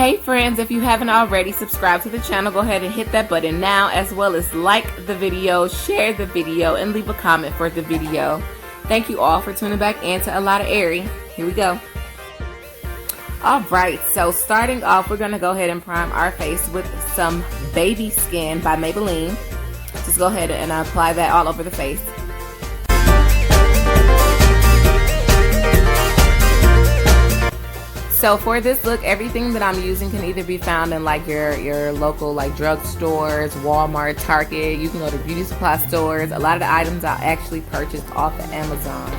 Hey friends, if you haven't already subscribed to the channel, go ahead and hit that button now, as well as like the video, share the video, and leave a comment for the video. Thank you all for tuning back into A Lot of Airy. Here we go. Alright, so starting off, we're going to go ahead and prime our face with some Baby Skin by Maybelline. Just go ahead and apply that all over the face. So for this look, everything that I'm using can either be found in like your local like drugstores, Walmart, Target. You can go to beauty supply stores. A lot of the items I actually purchased off of Amazon.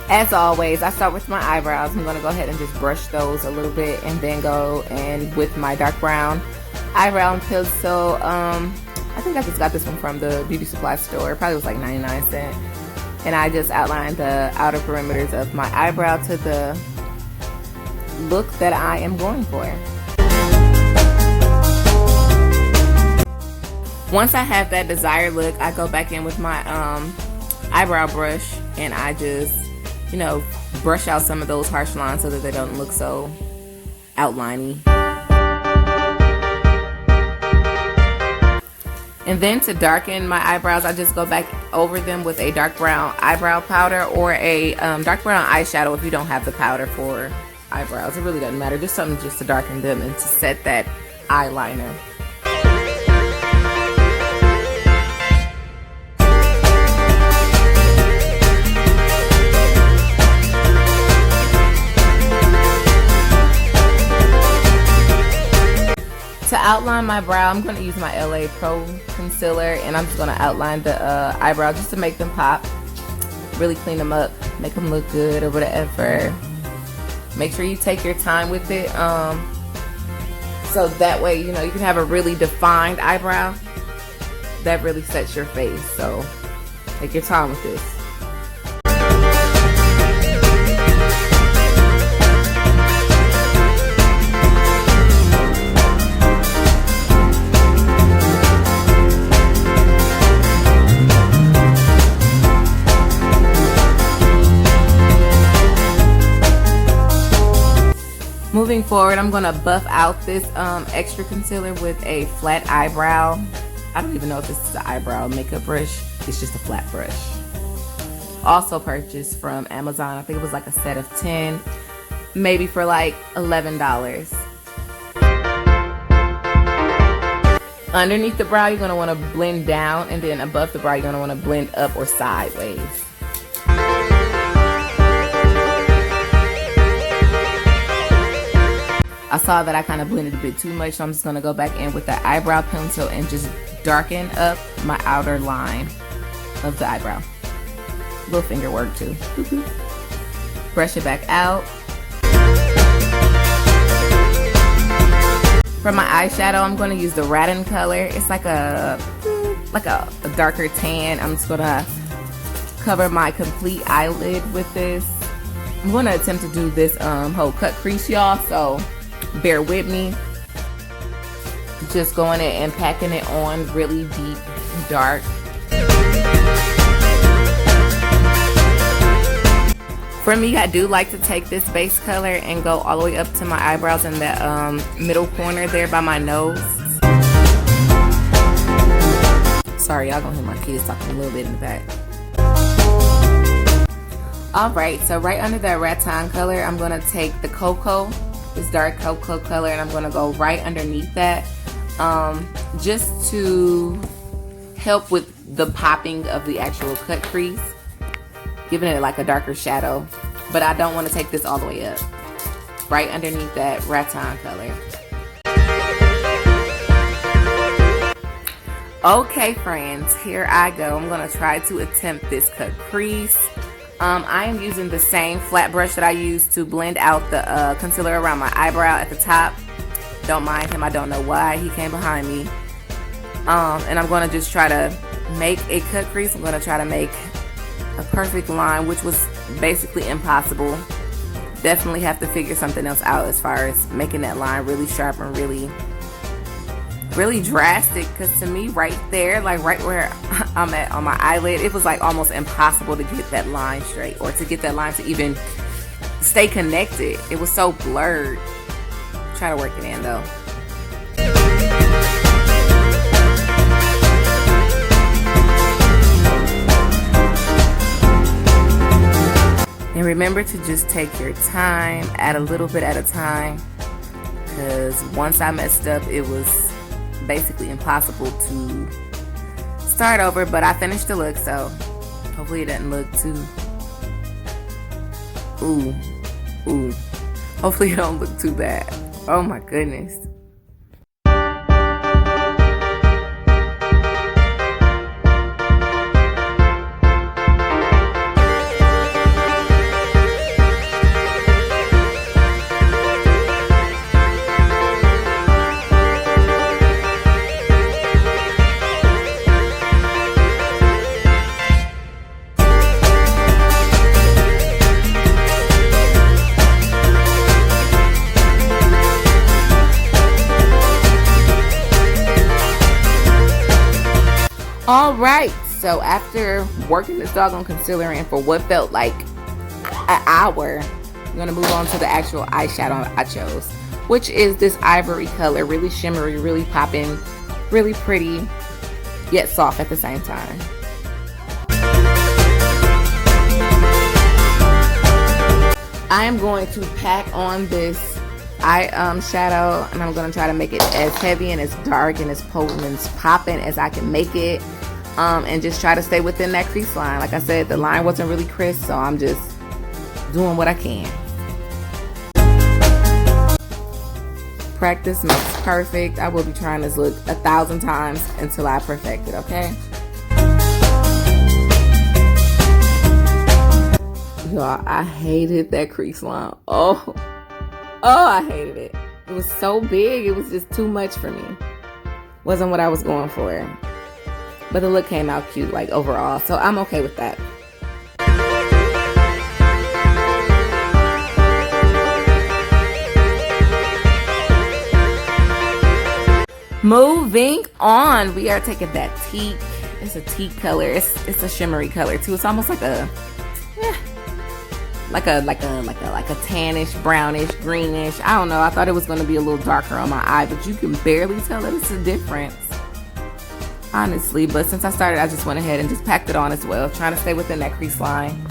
As always, I start with my eyebrows. I'm going to go ahead and just brush those a little bit, and then go and with my dark brown eyebrow pencil. I think I just got this one from the beauty supply store. It probably was like 99 cents. And I just outlined the outer perimeters of my eyebrow to the look that I am going for. Once I have that desired look, I go back in with my eyebrow brush, and I just, you know, brush out some of those harsh lines so that they don't look so outliney. And then to darken my eyebrows, I just go back over them with a dark brown eyebrow powder or a dark brown eyeshadow if you don't have the powder for eyebrows. It really doesn't matter, just something just to darken them and to set that eyeliner. To outline my brow, I'm going to use my LA Pro concealer, and I'm just going to outline the eyebrow just to make them pop. Really clean them up, make them look good or whatever. Make sure you take your time with it, so that way, you know, you can have a really defined eyebrow. That really sets your face, so take your time with this. Moving forward, I'm going to buff out this extra concealer with a flat eyebrow. I don't even know if this is an eyebrow makeup brush. It's just a flat brush. Also purchased from Amazon. I think it was like a set of 10, maybe for like $11. Underneath the brow, you're going to want to blend down, and then above the brow, you're going to want to blend up or sideways. I saw that I kind of blended a bit too much, so I'm just going to go back in with the eyebrow pencil and just darken up my outer line of the eyebrow. Little finger work too. Brush it back out. For my eyeshadow, I'm going to use the Rattan color. It's like a darker tan. I'm just going to cover my complete eyelid with this. I'm going to attempt to do this whole cut crease, y'all, so bear with me. Just going in and packing it on really deep and dark. For me, I do like to take this base color and go all the way up to my eyebrows in that middle corner there by my nose. Sorry, y'all gonna hear my kids talking a little bit in the back. Alright, so right under that rattan color, I'm gonna take the cocoa, this dark cocoa color, and I'm going to go right underneath that, just to help with the popping of the actual cut crease, giving it like a darker shadow. But I don't want to take this all the way up. Right underneath that rattan color. Okay friends, here I go. I'm going to try to attempt this cut crease. I am using the same flat brush that I used to blend out the concealer around my eyebrow at the top. Don't mind him, I don't know why he came behind me. And I'm going to just try to make a cut crease. I'm going to try to make a perfect line, which was basically impossible. Definitely have to figure something else out as far as making that line really sharp and really really drastic, because to me right there, like right where I'm at on my eyelid, it was like almost impossible to get that line straight, or to get that line to even stay connected. It was so blurred. Try to work it in though. And remember to just take your time, add a little bit at a time, because once I messed up, it was basically impossible to start over. But I finished the look, so hopefully it doesn't look too ooh. Hopefully it don't look too bad. Oh my goodness. Alright, so after working this doggone concealer in for what felt like an hour, I'm going to move on to the actual eyeshadow I chose, which is this ivory color. Really shimmery, really popping, really pretty, yet soft at the same time. I am going to pack on this shadow, and I'm going to try to make it as heavy and as dark and as potent and as popping as I can make it, and just try to stay within that crease line. Like I said, the line wasn't really crisp, so I'm just doing what I can. Practice makes perfect. I will be trying this look 1,000 times until I perfect it, okay? Y'all, I hated that crease line. Oh, I hated it. It was so big, it was just too much for me. Wasn't what I was going for. But the look came out cute, like overall, so I'm okay with that. Moving on, we are taking that teak. It's a teak color. It's a shimmery color too. It's almost like a tannish, brownish, greenish. I don't know. I thought it was going to be a little darker on my eye, but you can barely tell that it's a difference, honestly. But since I started, I just went ahead and just packed it on as well, trying to stay within that crease line.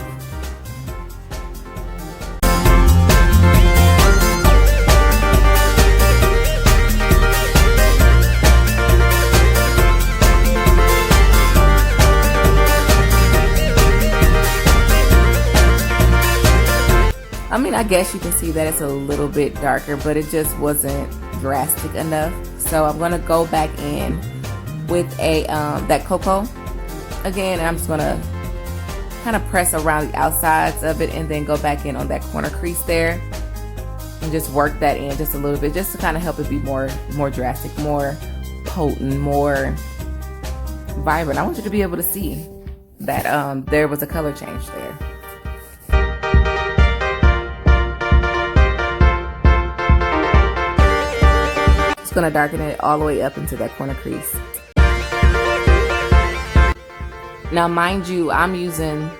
I mean, I guess you can see that it's a little bit darker, but it just wasn't drastic enough. So I'm gonna go back in with a that cocoa again, and I'm just gonna kind of press around the outsides of it, and then go back in on that corner crease there, and just work that in just a little bit, just to kind of help it be more drastic, more potent, more vibrant. I want you to be able to see that there was a color change there. Gonna darken it all the way up into that corner crease. Now mind you, I'm using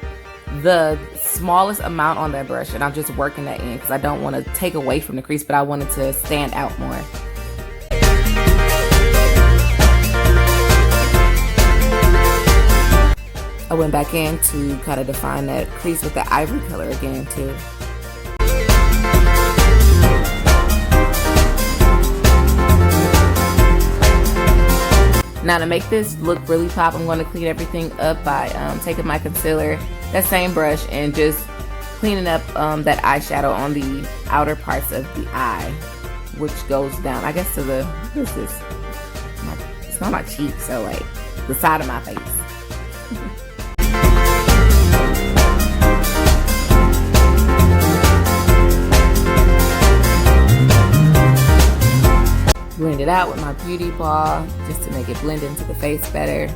the smallest amount on that brush, and I'm just working that in because I don't want to take away from the crease, but I want it to stand out more. I went back in to kind of define that crease with the ivory color again too. Now to make this look really pop, I'm going to clean everything up by taking my concealer, that same brush, and just cleaning up that eyeshadow on the outer parts of the eye, which goes down, I guess, to the, what is this? It's not my cheek, so like the side of my face. Blend it out with my beauty ball just to make it blend into the face better.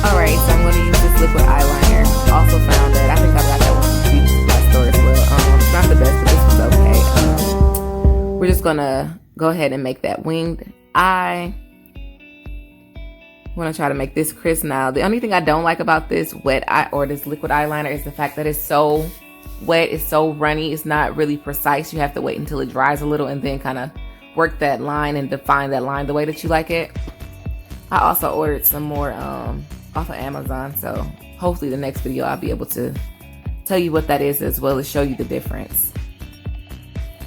Alright, so I'm going to use this liquid eyeliner. Also found that, I think I got that one from the beauty supply store as well. It's not the best, but this was okay. We're just gonna go ahead and make that winged eye. I'm gonna try to make this crisp now. The only thing I don't like about this wet eye or this liquid eyeliner is the fact that it's so wet, it's so runny, it's not really precise. You have to wait until it dries a little and then kind of work that line and define that line the way that you like it. I also ordered some more off of Amazon, so hopefully the next video I'll be able to tell you what that is as well as show you the difference.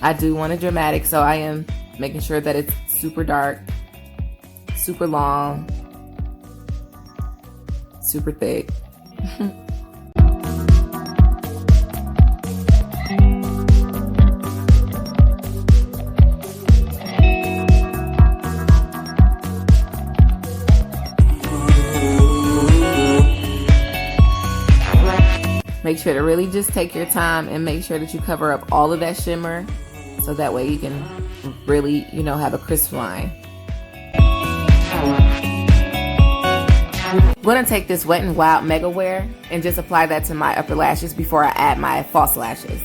I do want it dramatic, so I am making sure that it's super dark, super long, super thick. Make sure to really just take your time and make sure that you cover up all of that shimmer so that way you can really, you know, have a crisp line. I'm going to take this Wet n Wild Mega Wear and just apply that to my upper lashes before I add my false lashes.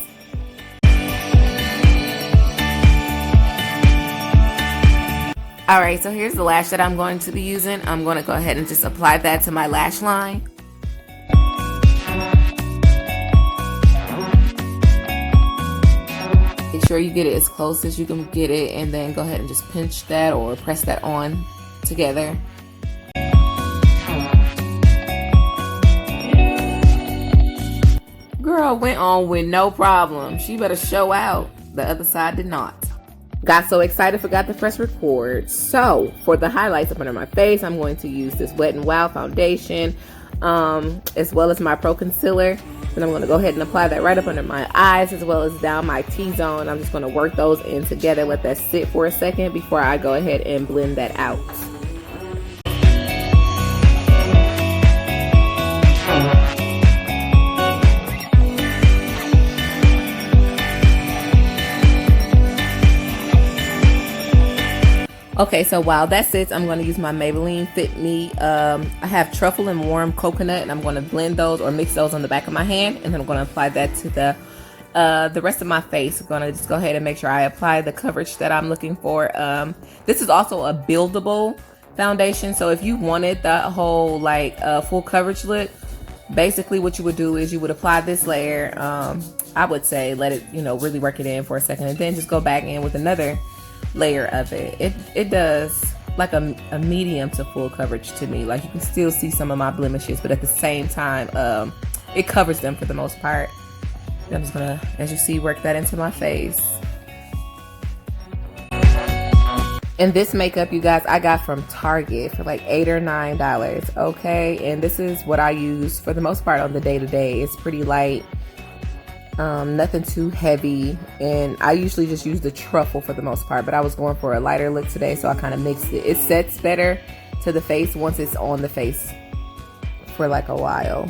Alright, so here's the lash that I'm going to be using. I'm going to go ahead and just apply that to my lash line. Make sure you get it as close as you can get it, and then go ahead and just pinch that or press that on together. Girl went on with no problem. She better show out. The other side did not. Got so excited, forgot to press record. So for the highlights up under my face, I'm going to use this Wet n Wild foundation, as well as my Pro Concealer. And I'm going to go ahead and apply that right up under my eyes as well as down my T-zone. I'm just going to work those in together, let that sit for a second before I go ahead and blend that out. Okay, so while that sits, I'm going to use my Maybelline Fit Me. I have truffle and warm coconut, and I'm going to blend those or mix those on the back of my hand, and then I'm going to apply that to the rest of my face. I'm going to just go ahead and make sure I apply the coverage that I'm looking for. This is also a buildable foundation, so if you wanted the whole like full coverage look, basically what you would do is you would apply this layer. I would say let it, you know, really work it in for a second, and then just go back in with another layer of it. It does like a medium to full coverage to me. Like you can still see some of my blemishes, but at the same time it covers them for the most part. I'm just gonna, as you see, work that into my face. And this makeup, you guys, I got from Target for like $8 or $9. Okay, and this is what I use for the most part on the day-to-day. It's pretty light. Nothing too heavy, and I usually just use the truffle for the most part, but I was going for a lighter look today, so I kind of mixed it. It sets better to the face once it's on the face for like a while,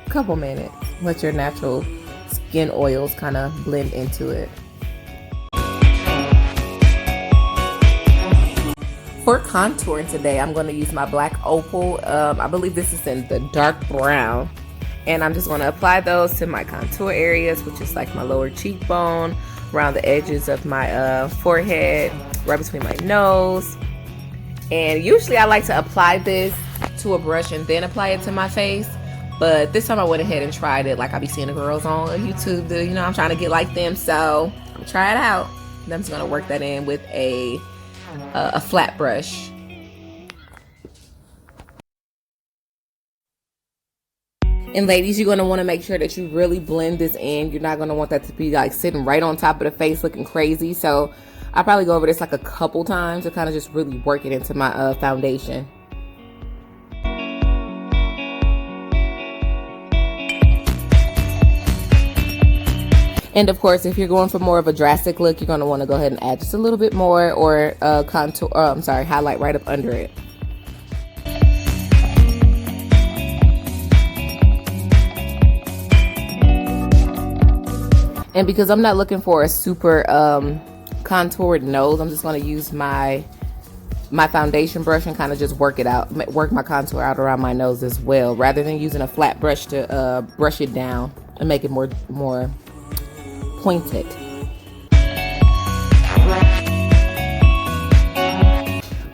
a couple minutes. Let your natural skin oils kind of blend into it. For contouring today, I'm going to use my black opal. I believe this is in the dark brown. And I'm just going to apply those to my contour areas, which is like my lower cheekbone, around the edges of my forehead, right between my nose. And usually I like to apply this to a brush and then apply it to my face. But this time I went ahead and tried it like I be seeing the girls on YouTube do. You know, I'm trying to get like them, so I'm try it out. And I'm just going to work that in with a flat brush. And ladies, you're going to want to make sure that you really blend this in. You're not going to want that to be like sitting right on top of the face looking crazy. So I'll probably go over this like a couple times to kind of just really work it into my foundation. And of course, if you're going for more of a drastic look, you're going to want to go ahead and add just a little bit more, or contour, highlight right up under it. And because I'm not looking for a super contoured nose, I'm just going to use my foundation brush and kind of just work it out, work my contour out around my nose as well, rather than using a flat brush to brush it down and make it more pointed.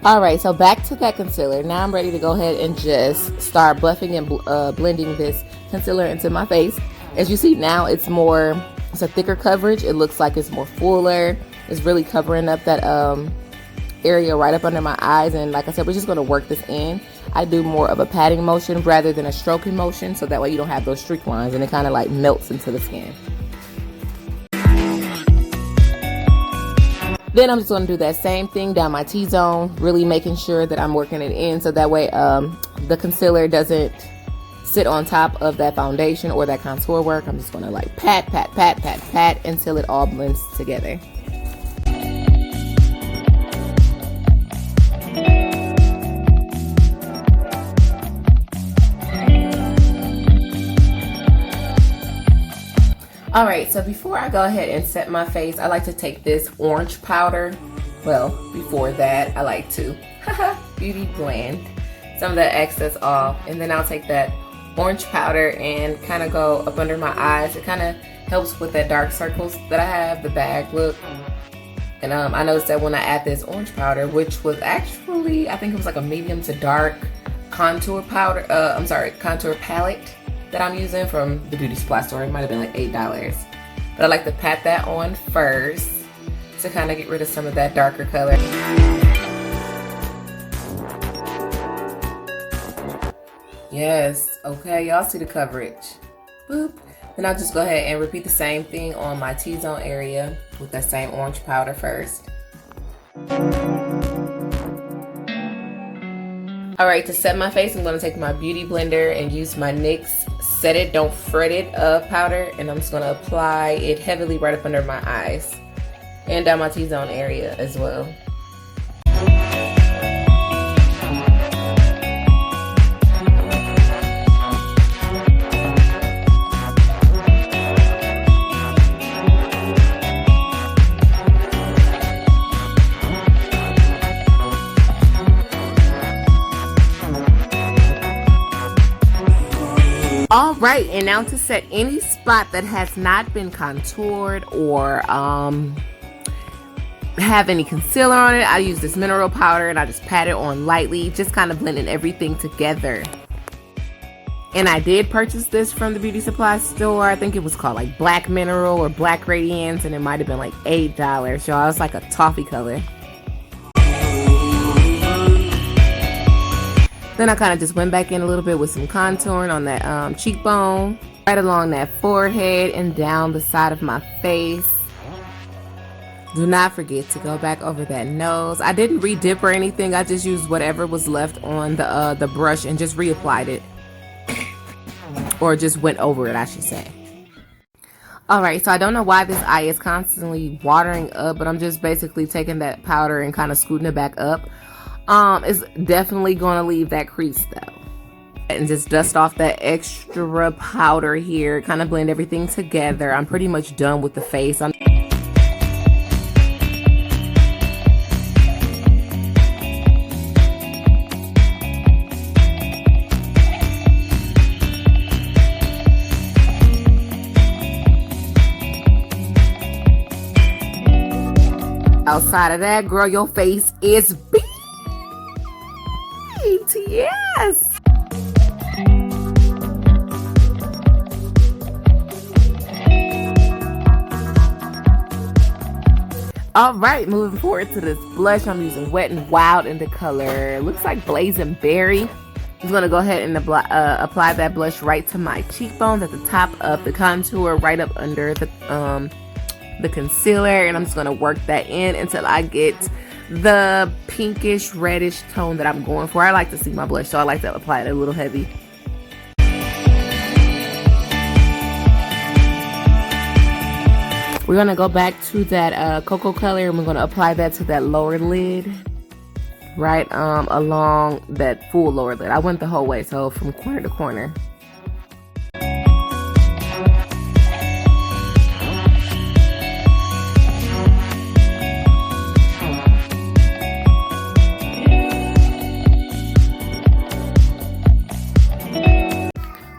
Alright, so back to that concealer. Now I'm ready to go ahead and just start buffing and blending this concealer into my face. As you see now, it's a thicker coverage. It looks like it's more fuller. It's really covering up that area right up under my eyes. And like I said, we're just going to work this in. I do more of a patting motion rather than a stroking motion, so that way you don't have those streak lines and it kind of like melts into the skin. Then I'm just going to do that same thing down my T-zone, really making sure that I'm working it in so that way the concealer doesn't sit on top of that foundation or that contour work. I'm just going to like pat, pat, pat, pat, pat until it all blends together. Alright, so before I go ahead and set my face, I like to take this orange powder. Well, before that, I like to beauty blend some of that excess off. And then I'll take that orange powder and kind of go up under my eyes. It kind of helps with that dark circles that I have, the bag look. And I noticed that when I add this orange powder, which was actually, I think it was like a medium to dark contour powder, contour palette that I'm using from the beauty supply store. It might have been like $8. But I like to pat that on first to kind of get rid of some of that darker color. Yes, okay, y'all see the coverage. Boop. Then I'll just go ahead and repeat the same thing on my T-zone area with that same orange powder first. Alright, to set my face, I'm going to take my beauty blender and use my NYX Set It, Don't Fret It powder, and I'm just going to apply it heavily right up under my eyes and down my T-zone area as well. Alright, and now to set any spot that has not been contoured or have any concealer on it, I use this mineral powder and I just pat it on lightly, just kind of blending everything together. And I did purchase this from the beauty supply store. I think it was called like Black Mineral or Black Radiance, and it might have been like $8, y'all. It's like a toffee color. Then I kind of just went back in a little bit with some contouring on that cheekbone, right along that forehead and down the side of my face. Do not forget to go back over that nose. I didn't re-dip or anything. I just used whatever was left on the brush and just reapplied it. Or just went over it, I should say. Alright, so I don't know why this eye is constantly watering up, but I'm just basically taking that powder and kind of scooting it back up. It's definitely going to leave that crease though. And just dust off that extra powder here, kind of blend everything together. I'm pretty much done with the face. Outside of that, girl, your face is beat. Yes. Alright, moving forward to this blush. I'm using Wet n Wild in the color, looks like Blazing Berry. I'm going to go ahead and apply that blush right to my cheekbones at the top of the contour, right up under the concealer, and I'm just going to work that in until I get the pinkish reddish tone that I'm going for. I like to see my blush, so I like to apply it a little heavy. We're going to go back to that cocoa color, and we're going to apply that to that lower lid, right along that full lower lid. I went the whole way, so from corner to corner.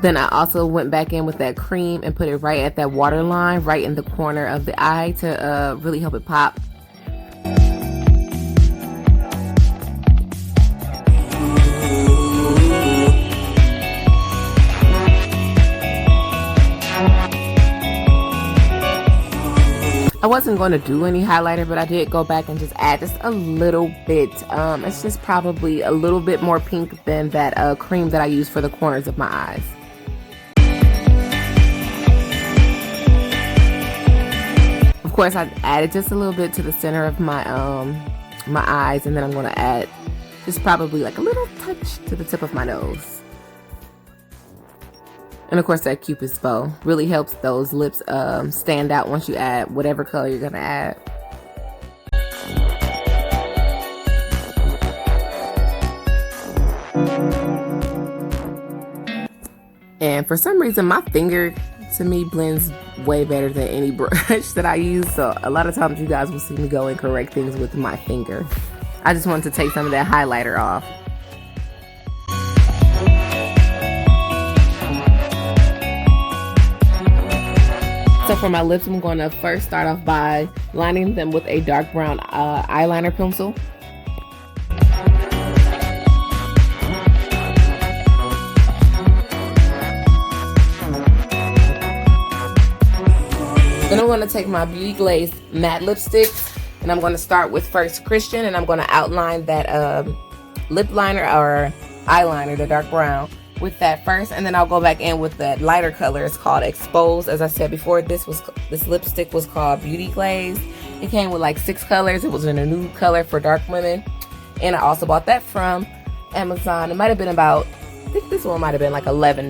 Then I also went back in with that cream and put it right at that waterline, right in the corner of the eye to really help it pop. I wasn't going to do any highlighter, but I did go back and just add just a little bit. It's just probably a little bit more pink than that cream that I use for the corners of my eyes. Of course, I added just a little bit to the center of my my eyes, and then I'm going to add just probably like a little touch to the tip of my nose. And of course, that Cupid's bow really helps those lips stand out once you add whatever color you're gonna add. And for some reason, my finger to me blends way better than any brush that I use. So a lot of times you guys will see me go and correct things with my finger. I just wanted to take some of that highlighter off. So for my lips, I'm going to first start off by lining them with a dark brown eyeliner pencil. Then I'm going to take my Beauty Glaze matte lipstick, and I'm going to start with first Christian, and I'm going to outline that lip liner or eyeliner, the dark brown, with that first, and then I'll go back in with that lighter color. It's called Exposed. As I said before, this lipstick was called Beauty Glaze. It came with like 6 colors. It was in a nude color for dark women, and I also bought that from Amazon. It might have been about, I think this one might have been like $11.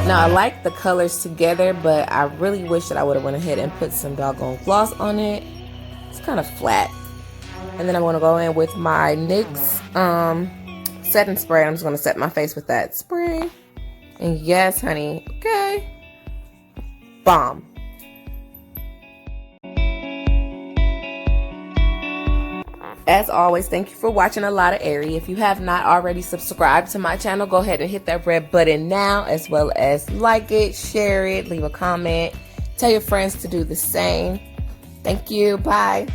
Now I like the colors together, but I really wish that I would have went ahead and put some doggone gloss on it. It's kind of flat. And then I'm going to go in with my NYX setting spray. I'm just going to set my face with that spray. And yes, honey, okay. Bomb. As always, thank you for watching A Lot of Airy. If you have not already subscribed to my channel, go ahead and hit that red button now, as well as like it, share it, leave a comment, tell your friends to do the same. Thank you. Bye.